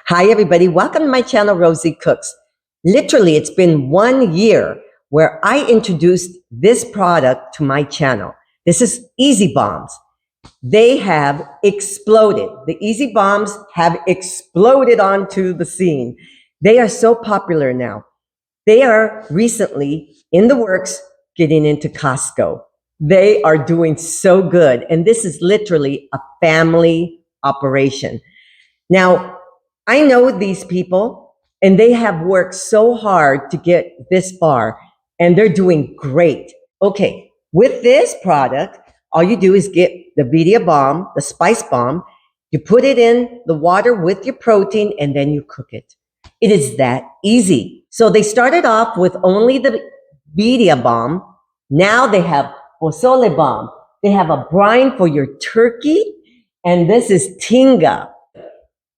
Hi, everybody. Welcome to my channel, Rosie Cooks. Literally, it's been 1 year where I introduced this product to my channel. This is EZBOMBS. They have exploded. The EZBOMBS have exploded onto the scene. They are so popular now. They are recently in the works getting into Costco. They are doing so good. And this is literally a family operation. Now, I know these people and they have worked so hard to get this far and they're doing great. Okay, with this product, all you do is get the Vidia bomb, the spice bomb, you put it in the water with your protein and then you cook it. It is that easy. So they started off with only the Vidia bomb. Now they have posole bomb. They have a brine for your turkey and this is tinga.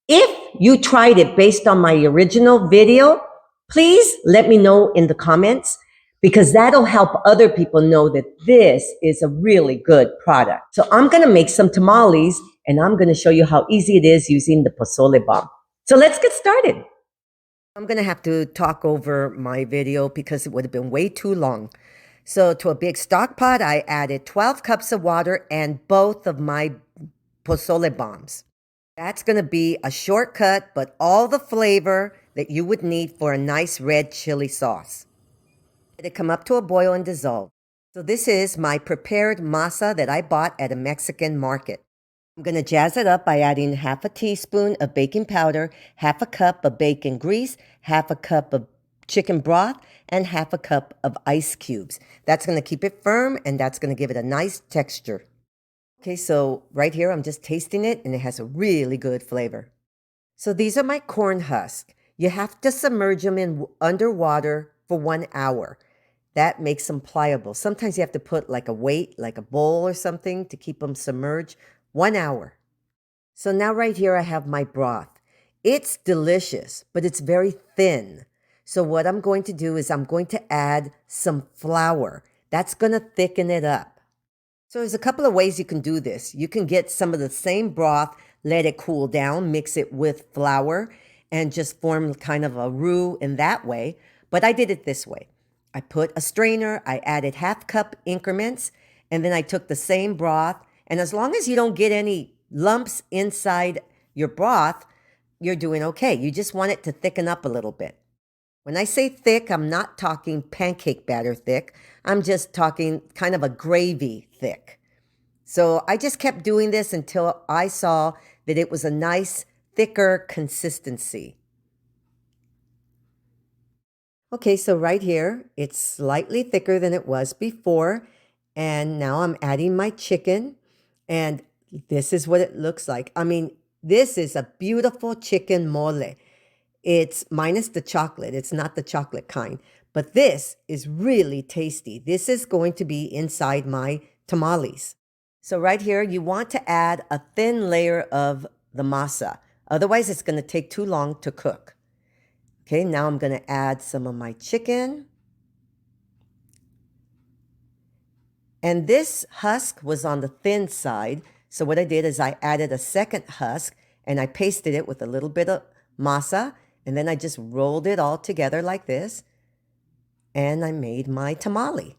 If you tried it based on my original video, please let me know in the comments because that'll help other people know that this is a really good product. So I'm going to make some tamales and I'm going to show you how easy it is using the posole bomb. So let's get started. I'm going to have to talk over my video because it would have been way too long. So to a big stock pot, I added 12 cups of water and both of my posole bombs. That's going to be a shortcut, but all the flavor that you would need for a nice red chili sauce. Let it come up to a boil and dissolve. So this is my prepared masa that I bought at a Mexican market. I'm going to jazz it up by adding half a teaspoon of baking powder, half a cup of bacon grease, half a cup of chicken broth, and half a cup of ice cubes. That's going to keep it firm and that's going to give it a nice texture. Okay, so right here, I'm just tasting it and it has a really good flavor. So these are my corn husks. You have to submerge them in underwater for 1 hour. That makes them pliable. Sometimes you have to put like a weight, like a bowl or something to keep them submerged. 1 hour. So now right here, I have my broth. It's delicious, but it's very thin. So what I'm going to do is I'm going to add some flour. That's going to thicken it up. So there's a couple of ways you can do this. You can get some of the same broth, let it cool down, mix it with flour, and just form kind of a roux in that way. But I did it this way. I put a strainer, I added half cup increments, and then I took the same broth. And as long as you don't get any lumps inside your broth, you're doing okay. You just want it to thicken up a little bit. When I say thick, I'm not talking pancake batter thick. I'm just talking kind of a gravy thick. So I just kept doing this until I saw that it was a nice, thicker consistency. Okay, so right here, it's slightly thicker than it was before. And now I'm adding my chicken. And this is what it looks like. I mean, this is a beautiful chicken mole. It's minus the chocolate. It's not the chocolate kind. But this is really tasty. This is going to be inside my tamales. So right here, you want to add a thin layer of the masa. Otherwise, it's going to take too long to cook. Okay, now I'm going to add some of my chicken. And this husk was on the thin side. So what I did is I added a second husk and I pasted it with a little bit of masa. And then I just rolled it all together like this. And I made my tamale.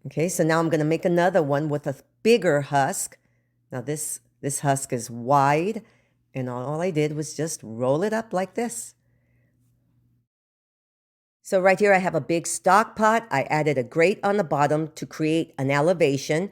Okay, so now I'm going to make another one with a bigger husk. Now this husk is wide. And all I did was just roll it up like this. So right here I have a big stock pot. I added a grate on the bottom to create an elevation.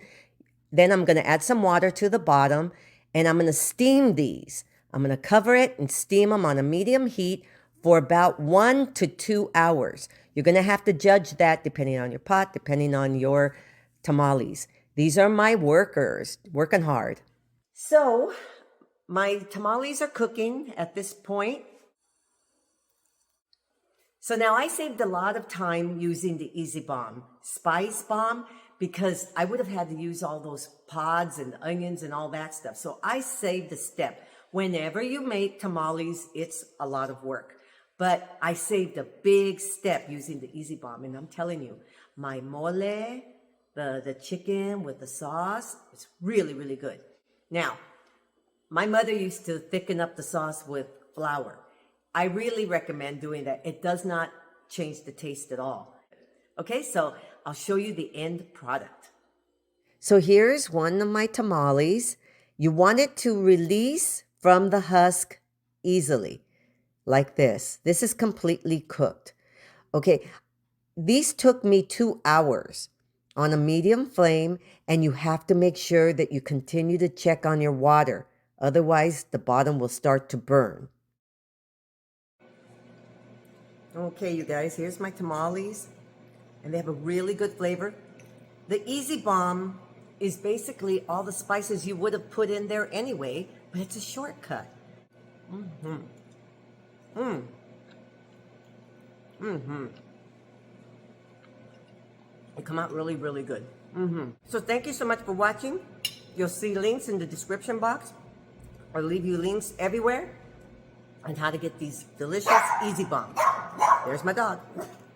Then I'm going to add some water to the bottom. And I'm going to steam these. I'm going to cover it and steam them on a medium heat for about 1 to 2 hours. You're going to have to judge that depending on your pot, depending on your tamales. These are my workers, working hard. So my tamales are cooking at this point. So now I saved a lot of time using the EZBOMB spice bomb because I would have had to use all those pods and onions and all that stuff. So I saved a step. Whenever you make tamales, it's a lot of work. But I saved a big step using the EZBOMB. And I'm telling you, my mole, the chicken with the sauce, it's really, really good. Now, my mother used to thicken up the sauce with flour. I really recommend doing that. It does not change the taste at all. Okay, so I'll show you the end product. So here's one of my tamales. You want it to release from the husk easily, like this. This is completely cooked. Okay, these took me 2 hours on a medium flame, and you have to make sure that you continue to check on your water. Otherwise, the bottom will start to burn. Okay, you guys, here's my tamales, and they have a really good flavor. The EZBOMB is basically all the spices you would have put in there anyway, but it's a shortcut. They come out really, really good. So thank you so much for watching. You'll see links in the description box. I'll leave you links everywhere on how to get these delicious EZBOMBS. There's my dog.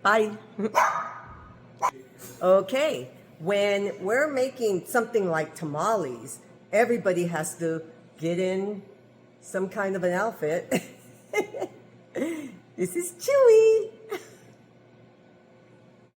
Bye. Okay, when we're making something like tamales, everybody has to get in some kind of an outfit. This is Chewy.